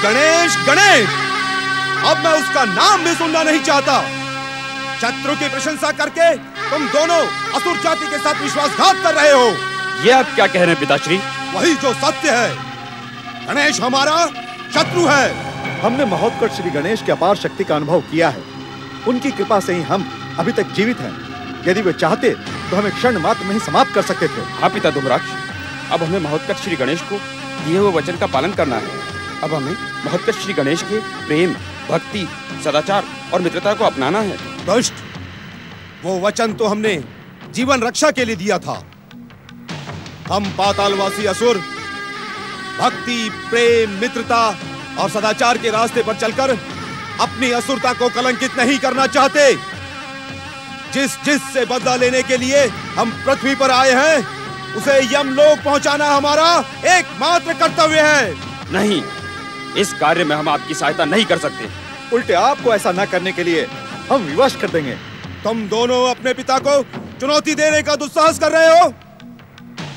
गणेश गणेश गणेश, अब मैं उसका नाम भी सुनना नहीं चाहता। शत्रु की प्रशंसा करके तुम दोनों असुर जाति के साथ विश्वासघात कर रहे हो। ये आप क्या कह रहे हैं पिताश्री? वही जो सत्य है। गणेश हमारा शत्रु है। हमने महोत्कट श्री गणेश की अपार शक्ति का अनुभव किया है। उनकी कृपा से ही हम अभी तक जीवित हैं। यदि वे चाहते तो हमें क्षण मात्र में ही समाप्त कर सकते थे। हाँ पिता धूम्राक्ष, अब हमें महोत्कट श्री गणेश को दिए हुए वचन का पालन करना है। अब हमें महोत्कट श्री गणेश के प्रेम, भक्ति, सदाचार और मित्रता को अपनाना है। दुष्ट, वो वचन तो हमने जीवन रक्षा के लिए दिया था। हम पातालवासी असुर भक्ति, प्रेम, मित्रता और सदाचार के रास्ते पर चलकर अपनी असुरता को कलंकित नहीं करना चाहते। जिस से बदला लेने के लिए हम पृथ्वी पर आए हैं, उसे यमलोक पहुंचाना हमारा एकमात्र कर्तव्य है। नहीं, इस कार्य में हम आपकी सहायता नहीं कर सकते। उल्टे आपको ऐसा न करने के लिए हम विवश कर देंगे। तुम दोनों अपने पिता को चुनौती देने का दुस्साहस कर रहे हो,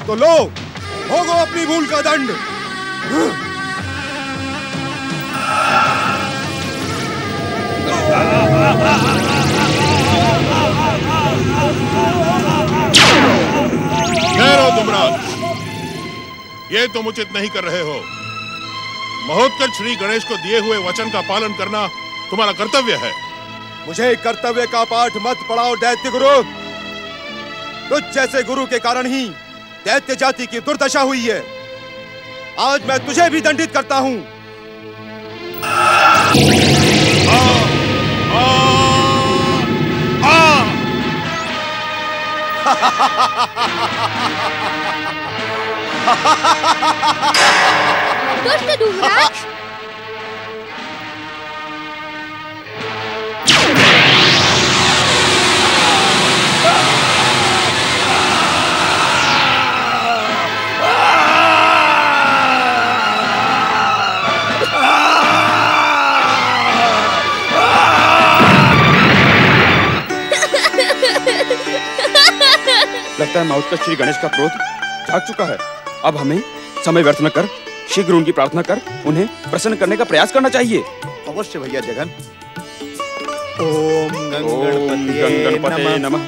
तो लो, भोगो अपनी भूल का दंड। ठहरो धूम्राक्ष, ये तुम उचित नहीं कर रहे हो। महोत्कट श्री गणेश को दिए हुए वचन का पालन करना तुम्हारा कर्तव्य है। मुझे कर्तव्य का पाठ मत पढ़ाओ दैत्य गुरु। तुझ जैसे गुरु के कारण ही दैत्य जाति की दुर्दशा हुई है। आज मैं तुझे भी दंडित करता हूं। दुष्ट धूम्राक्ष, लगता है महोत्कट श्री गणेश का क्रोध जाग चुका है। अब हमें समय व्यर्थ न कर शीघ्र उनकी प्रार्थना कर उन्हें प्रसन्न करने का प्रयास करना चाहिए। अवश्य भैया जगन। ओम गंगणपते नमः।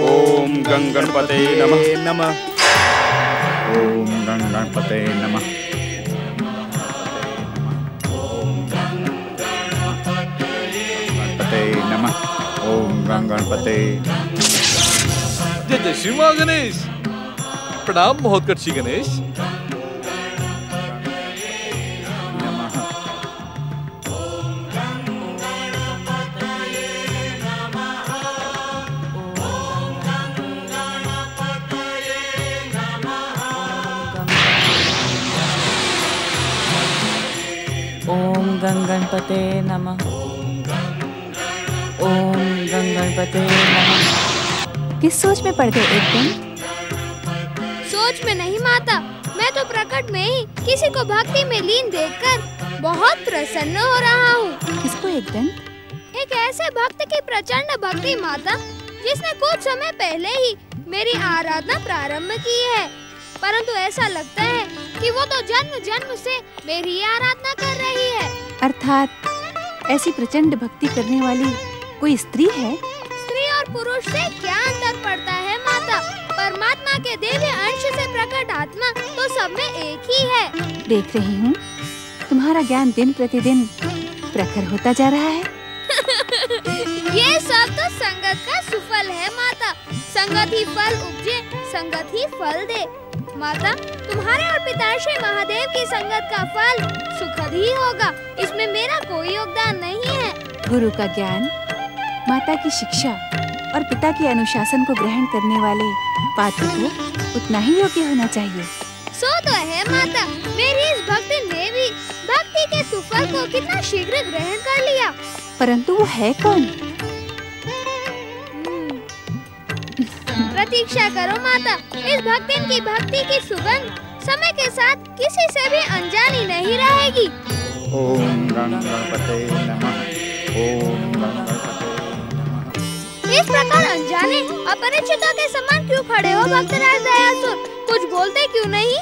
ओम गंगणपते नमः। ओम गंगणपते नमः। गणपते नमः। ओम गंगणपते। जय जय श्री मां गणेश। प्रणाम महोत्कट श्री गणेश। ओम गंगणपते नमः। ओम गंगणपते नमः। किस सोच में पड़ गए एकदम? सोच में नहीं माता, मैं तो प्रकट में ही किसी को भक्ति में लीन देखकर बहुत प्रसन्न हो रहा हूँ। किसको एकदम? एक ऐसे भक्त की प्रचंड भक्ति माता, जिसने कुछ समय पहले ही मेरी आराधना प्रारंभ की है। परंतु ऐसा लगता है कि वो तो जन्म जन्म से मेरी आराधना कर रही है। अर्थात ऐसी प्रचंड भक्ति करने वाली कोई स्त्री है? स्त्री और पुरुष से क्या अंतर पड़ता है माता? परमात्मा के दिव्य अंश से प्रकट आत्मा तो सब में एक ही है। देख रही हूँ, तुम्हारा ज्ञान दिन प्रतिदिन प्रखर होता जा रहा है। ये सब तो संगत का सुफल है माता। संगत ही फल उपजे, संगत ही फल दे। माता, तुम्हारे और पिताश्री महादेव की संगत का फल सुखद ही होगा। इसमें मेरा कोई योगदान नहीं है। गुरु का ज्ञान, माता की शिक्षा और पिता के अनुशासन को ग्रहण करने वाले पात्र को उतना ही योग्य होना चाहिए। सो तो है माता। मेरी इस भक्ति ने भी भक्ति के सुफल को कितना शीघ्र ग्रहण कर लिया। परंतु वो है कौन? प्रतीक्षा करो माता। इस भक्तिन की भक्ति की सुगंध समय के साथ किसी से भी अनजानी नहीं रहेगी। ओम गंगणपते नमः। ओम गंगणपते नमः। इस प्रकार अनजाने अपरिचितों के समान क्यों खड़े हो भक्तराज दयासुर? कुछ बोलते क्यों नहीं?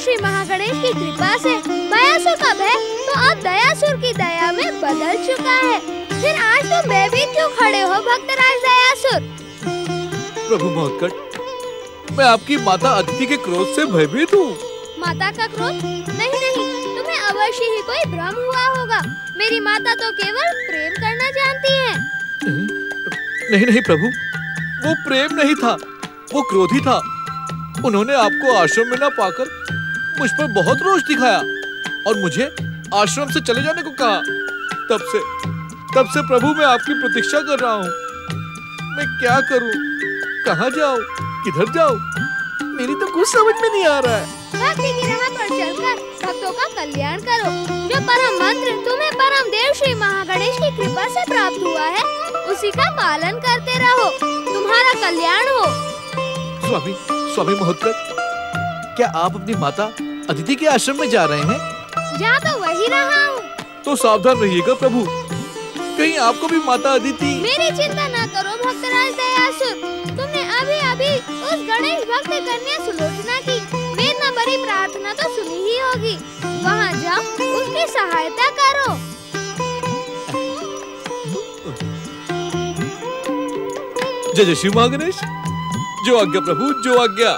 श्री महागणेश की कृपा से भयासुर का भय तो अब दयासुर की दया में बदल चुका है। फिर आज तुम भयभीत क्यों खड़े हो भक्तराज दयासुर? प्रभु महोत्कट, मैं आपकी माता अदिति के क्रोध से भयभीत हूँ। माता का क्रोध? नहीं नहीं, तुम्हें अवश्य ही कोई भ्रम हुआ होगा। मेरी माता तो केवल प्रेम करना जानती है। नहीं नहीं प्रभु, वो प्रेम नहीं था, वो क्रोधी था। उन्होंने आपको आश्रम में न पाकर मुझ पर बहुत रोष दिखाया और मुझे आश्रम से चले जाने को कहा। तब से प्रभु मैं आपकी प्रतीक्षा कर रहा हूँ। मैं क्या करूँ, कहाँ जाऊँ, किधर जाऊँ, मेरी तो कुछ समझ में नहीं आ रहा है। भक्ति की राह पर चलकर भक्तों का कल्याण करो। जो परम मंत्र तुम्हें परम देव श्री महागणेश की कृपा से प्राप्त हुआ है, उसी का पालन करते रहो, तुम्हारा कल्याण हो। स्वामी महोत्कट, क्या आप अपनी माता अदिति के आश्रम में जा रहे हैं? जा तो वही रहा हूँ। तो सावधान रहिएगा प्रभु, कहीं आपको भी माता अदिति। मेरी चिंता न करो भक्तराज दयासुर, तुमने अभी उस गणेश भक्त कन्या सुलोचना की वेद न भरी प्रार्थना तो सुनी ही होगी। वहाँ जाओ, उसकी सहायता करो। जय जय श्री महागणेश। जो आज्ञा प्रभु, जो आज्ञा।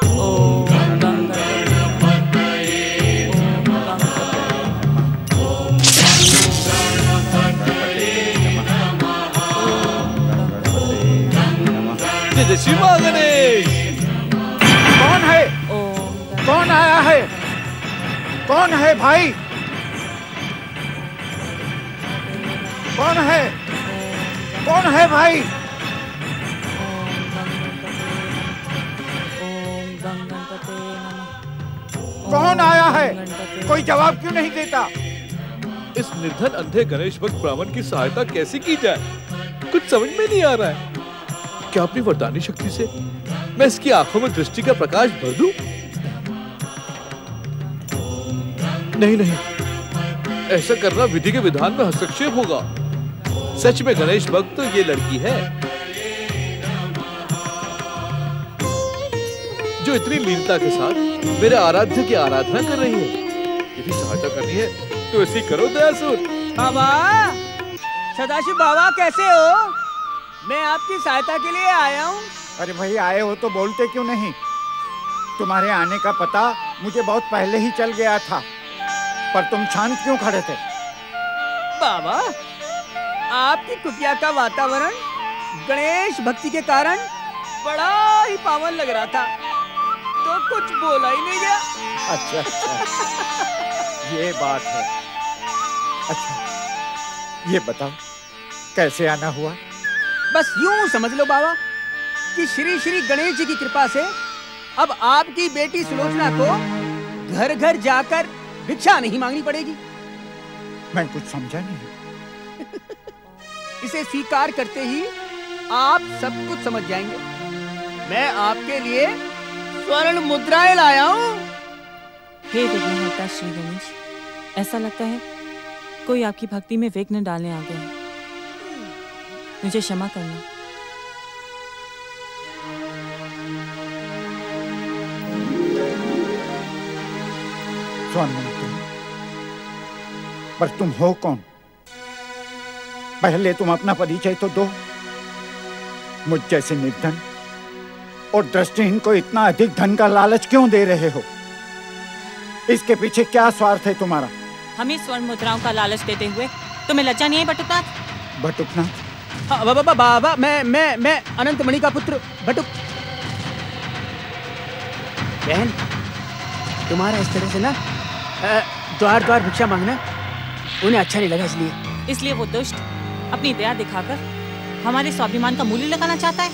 जय जय श्री महागणेश। कौन है? कौन आया है? कौन है भाई? कौन है? कौन है भाई? कौन आया है? कोई जवाब क्यों नहीं देता? इस निर्धन अंधे गणेश भक्त ब्राह्मण की सहायता कैसे की जाए, कुछ समझ में नहीं आ रहा है। क्या अपनी वरदानी शक्ति से मैं इसकी आंखों में दृष्टि का प्रकाश भर दूं? नहीं, ऐसा करना विधि के विधान में हस्तक्षेप होगा। सच में गणेश भक्त तो ये लड़की है जो इतनी लीनता के साथ मेरे आराध्य की आराधना कर रही है। यदि सहायता करनी है तो ऐसी करो दयासुर। बाबा, सदाशिव बाबा कैसे हो? मैं आपकी सहायता के लिए आया हूँ। अरे भाई, आए हो तो बोलते क्यों नहीं? तुम्हारे आने का पता मुझे बहुत पहले ही चल गया था, पर तुम शांत क्यों खड़े थे? बाबा, आपकी कुटिया का वातावरण गणेश भक्ति के कारण बड़ा ही पावन लग रहा था, तो कुछ बोला ही नहीं गया। अच्छा, ये बात है। अच्छा, ये बताओ कैसे आना हुआ? बस यूं समझ लो बाबा कि श्री श्री गणेश जी की कृपा से अब आपकी बेटी सुलोचना को घर घर जाकर भिक्षा नहीं मांगनी पड़ेगी। मैं कुछ समझा नहीं। इसे स्वीकार करते ही आप सब कुछ समझ जाएंगे। मैं आपके लिए स्वर्ण मुद्राएं लाया हूँ। हे विघ्नहर्ता श्री गणेश, ऐसा लगता है कोई आपकी भक्ति में विघ्न डालने आ गया है। मुझे क्षमा करना। पर तुम हो कौन? पहले तुम अपना परिचय तो दो। मुझ जैसे निर्धन और दृष्टिहीन को इतना अधिक धन का लालच क्यों दे रहे हो? इसके पीछे क्या स्वार्थ है तुम्हारा? हमें स्वर्ण मुद्राओं का लालच देते हुए तुम्हें लज्जा नहीं है बटुकनाथ? बटुकनाथ? बाबा, मैं अनंत मणि का पुत्र बटुक। बहन, तुम्हारा इस तरह से ना द्वार द्वार भिक्षा मांगना उन्हें अच्छा नहीं लगा, इसलिए वो दुष्ट अपनी दया दिखाकर हमारे स्वाभिमान का मूल्य लगाना चाहता है।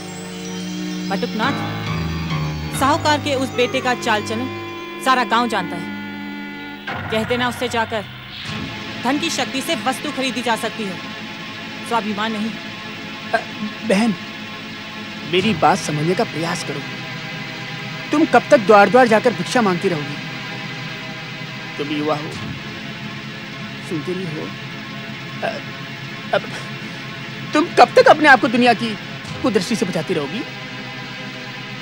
बटुकनाथ, साहूकार के उस बेटे का चाल चलन सारा गांव जानता है। कहते ना उससे जाकर धन की शक्ति से वस्तु खरीदी जा सकती है, स्वाभिमान नहीं। बहन, मेरी बात समझने का प्रयास करो। तुम कब तक द्वार द्वार जाकर भिक्षा मांगती रहोगी? तुम युवा हो, सुंदरी हो, अब तुम कब तक अपने आप को दुनिया की कुदृष्टि से बचाती रहोगी?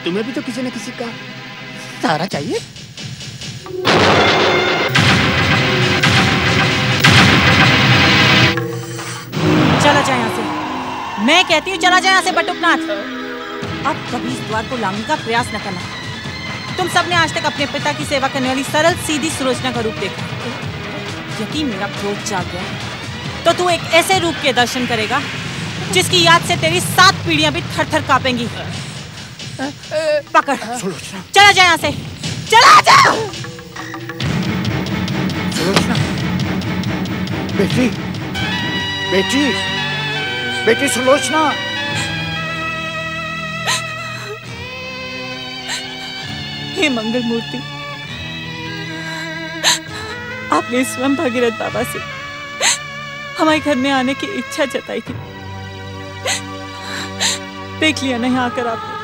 तुम्हें भी तो किसी न किसी का सहारा चाहिए। चला जाए यहाँ से। मैं कहती हूँ चला जाए यहाँ से बटुकनाथ। अब कभी इस द्वार को लांघने का प्रयास न करना। तुम सबने आज तक अपने पिता की सेवा करने वाली सरल सीधी सुलोचना का रूप देखा। यदि मेरा क्रोध जाग गया तो तू एक ऐसे रूप के दर्शन करेगा जिसकी याद से तेरी 7 पीढ़ियां भी थर-थर कांपेंगी। पकड़, चला जाए यहाँ से, चला जा। सुलोचना, बेटी, बेटी, बेटी सुलोचना। हे मंगल मूर्ति, आपने स्वयं भागीरथ बाबा से हमारे घर में आने की इच्छा जताई थी। देख लिया नहीं आकर आपने।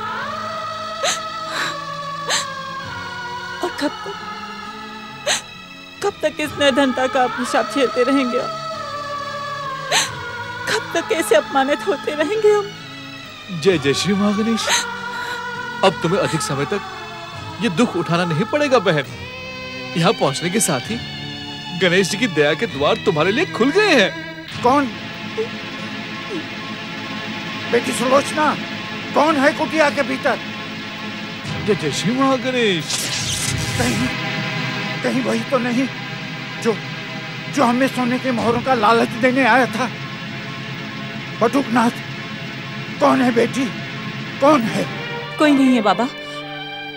और कब तक इस निर्धनता का अभिशाप झेलते रहेंगे आप? कब तक ऐसे अपमानित होते रहेंगे हम? जय जय श्री महागणेश। अब तुम्हें अधिक समय तक ये दुख उठाना नहीं पड़ेगा बहन। यहाँ पहुँचने के साथ ही गणेश जी की दया के द्वार तुम्हारे लिए खुल गए हैं। कौन? बेटी सुलोचना, कौन है कुटिया के भीतर? जय जय श्री महागणेश। कहीं वही तो नहीं जो हमें सोने के मोहरों का लालच देने आया था? बटुकनाथ, कौन है बेटी, कौन है? कोई नहीं है बाबा,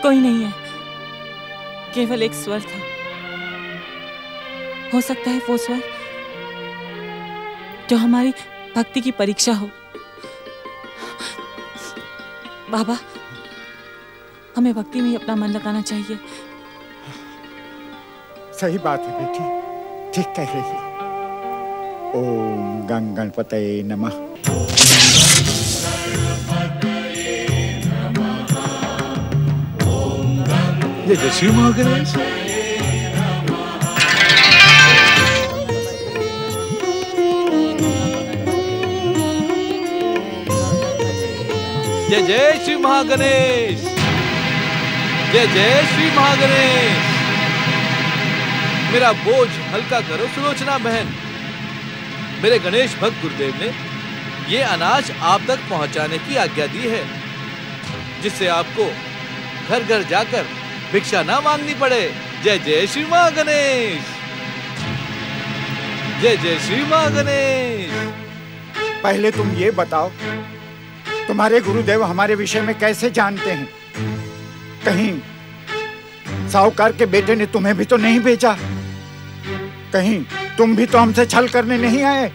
कोई नहीं है। केवल एक स्वर था। हो सकता है वो स्वर जो हमारी भक्ति की परीक्षा हो। बाबा, हमें भक्ति में ही अपना मन लगाना चाहिए। सही बात है बेटी, ठीक कह रही है। ओम गं गणपतये नमः। जय जय श्री महागणेश। जय जय श्री महागणेश। जय जय श्री महागणेश। मेरा बोझ हल्का करो सुलोचना बहन। मेरे गणेश भक्त गुरुदेव ने ये अनाज आप तक पहुंचाने की आज्ञा दी है, जिससे आपको घर घर जाकर भिक्षा ना मांगनी पड़े। जय जय श्री महागणेश। जय जय श्री महागणेश। पहले तुम ये बताओ, तुम्हारे गुरुदेव हमारे विषय में कैसे जानते हैं? कहीं साहूकार के बेटे ने तुम्हें भी तो नहीं भेजा? कहीं तुम भी तो हमसे छल करने नहीं आए?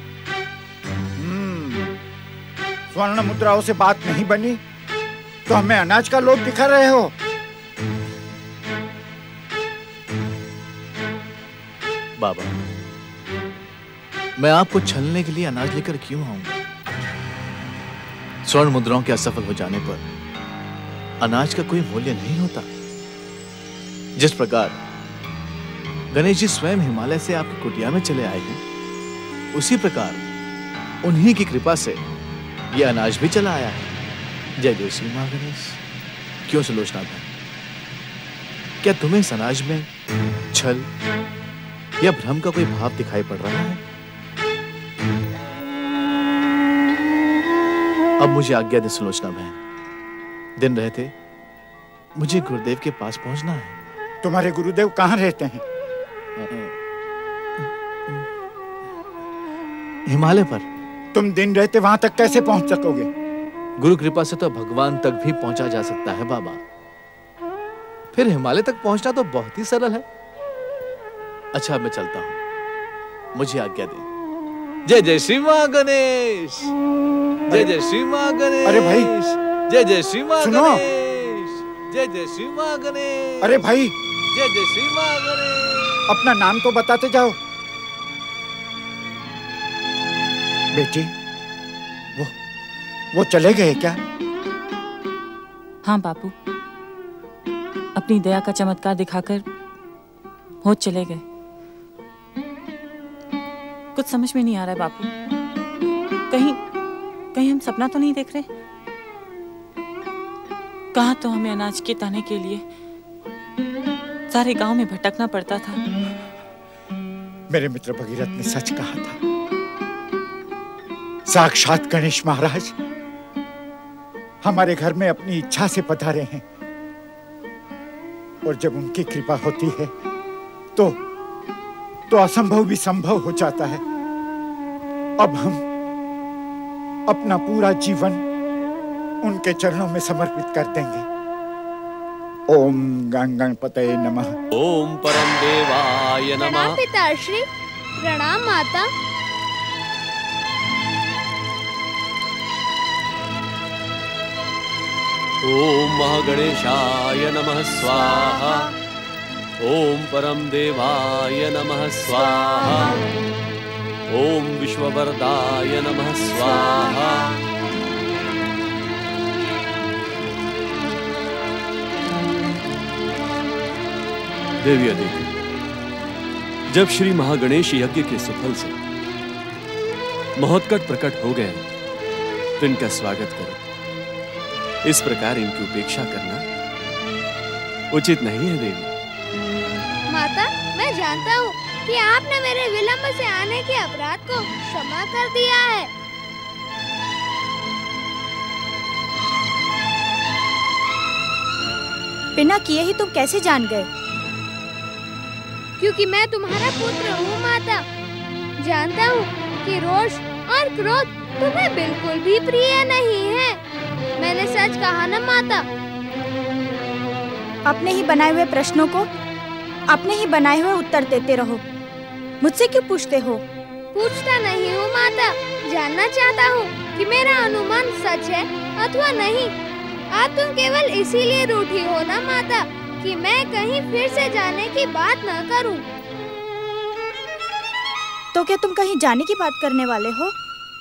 स्वर्ण मुद्राओं से बात नहीं बनी तो हमें अनाज का लोभ दिखा रहे हो? बाबा, मैं आपको छलने के लिए अनाज लेकर क्यों आऊंगा? स्वर्ण मुद्राओं के असफल हो जाने पर अनाज का कोई मूल्य नहीं होता। जिस प्रकार गणेश जी स्वयं हिमालय से आपकी कुटिया में चले आए हैं, उसी प्रकार उन्हीं की कृपा से यह अनाज भी चला आया है। जय जय श्री महागणेश। क्यों सुलोचना बहन, क्या तुम्हें इस अनाज में छल या भ्रम का कोई भाव दिखाई पड़ रहा है? अब मुझे आज्ञा दे सुलोचना बहन। दिन रहते मुझे गुरुदेव के पास पहुंचना है। तुम्हारे गुरुदेव कहाँ रहते हैं? हिमालय पर। तुम दिन रहते वहां तक कैसे पहुंच सकोगे? गुरु कृपा से तो भगवान तक भी पहुंचा जा सकता है बाबा। फिर हिमालय तक पहुंचना तो बहुत ही सरल है। अच्छा, मैं चलता हूं, मुझे आज्ञा दे। जय जय श्री महागणेश। जय जय श्री महागणेश। अरे भाई, जय जय श्री सुनो। महागणेश। जय जय श्री महागणेश। अरे भाई, जय जय श्री महागणेश। अपना नाम तो बताते जाओ। बेटी, वो चले गए क्या? हाँ बापू, अपनी दया का चमत्कार दिखाकर हो चले गए। कुछ समझ में नहीं आ रहा है बापू। कहीं हम सपना तो नहीं देख रहे? कहा तो हमें अनाज के ताने के लिए सारे गांव में भटकना पड़ता था। मेरे मित्र भगीरथ ने सच कहा था। साक्षात गणेश महाराज हमारे घर में अपनी इच्छा से पधारे हैं, और जब उनकी कृपा होती है तो असंभव भी संभव हो जाता है। अब हम अपना पूरा जीवन उनके चरणों में समर्पित कर देंगे। ओम गणपतये नमः। ओम परम देवाय नमः। प्रणाम पिताश्री। प्रणाम माता। ओम महागणेशाय नमः स्वाहा। ओम परम देवाय नमः स्वाहा। ओम विश्ववरदाय नमः स्वाहा। देवी देवी, जब श्री महागणेश यज्ञ के सुफल से महोत्कट प्रकट हो गए तो इनका स्वागत करो। इस प्रकार इनकी उपेक्षा करना उचित नहीं है देवी। माता, मैं जानता हूँ कि आपने मेरे विलंब से आने के अपराध को क्षमा कर दिया है। बिना किए ही तुम कैसे जान गए? क्योंकि मैं तुम्हारा पुत्र हूँ माता। जानता हूँ कि रोष और क्रोध तुम्हें बिल्कुल भी प्रिय नहीं है। मैंने सच कहा ना माता। अपने ही बनाए हुए प्रश्नों को अपने ही बनाए हुए उत्तर देते रहो। मुझसे क्यों पूछते हो? पूछता नहीं हूँ माता, जानना चाहता हूँ कि मेरा अनुमान सच है अथवा नहीं। आप तुम केवल इसीलिए रूठी हो ना माता कि मैं कहीं फिर से जाने की बात न करूं। तो क्या तुम कहीं जाने की बात करने वाले हो?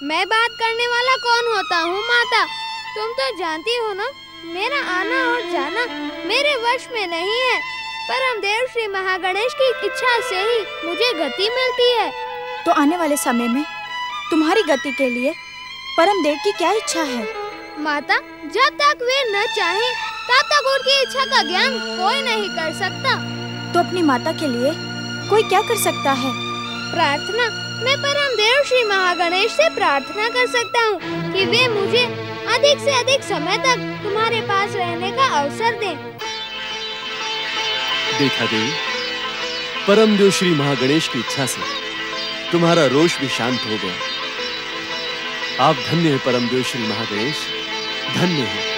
मैं बात करने वाला कौन होता हूँ माता? तुम तो जानती हो ना, मेरा आना और जाना मेरे वश में नहीं है। परमदेव श्री महागणेश की इच्छा से ही मुझे गति मिलती है। तो आने वाले समय में तुम्हारी गति के लिए परमदेव की क्या इच्छा है? माता, जब तक वे न चाहें तब तक उनकी इच्छा का ज्ञान कोई नहीं कर सकता। तो अपनी माता के लिए कोई क्या कर सकता है? प्रार्थना। मैं परमदेव श्री महागणेश से प्रार्थना कर सकता हूँ कि वे मुझे अधिक से अधिक समय तक तुम्हारे पास रहने का अवसर दें। देखा देवी, परमदेव श्री महागणेश की इच्छा से तुम्हारा रोष भी शांत हो गया। आप धन्य हैं परमदेव श्री महागणेश, धन्य हैं।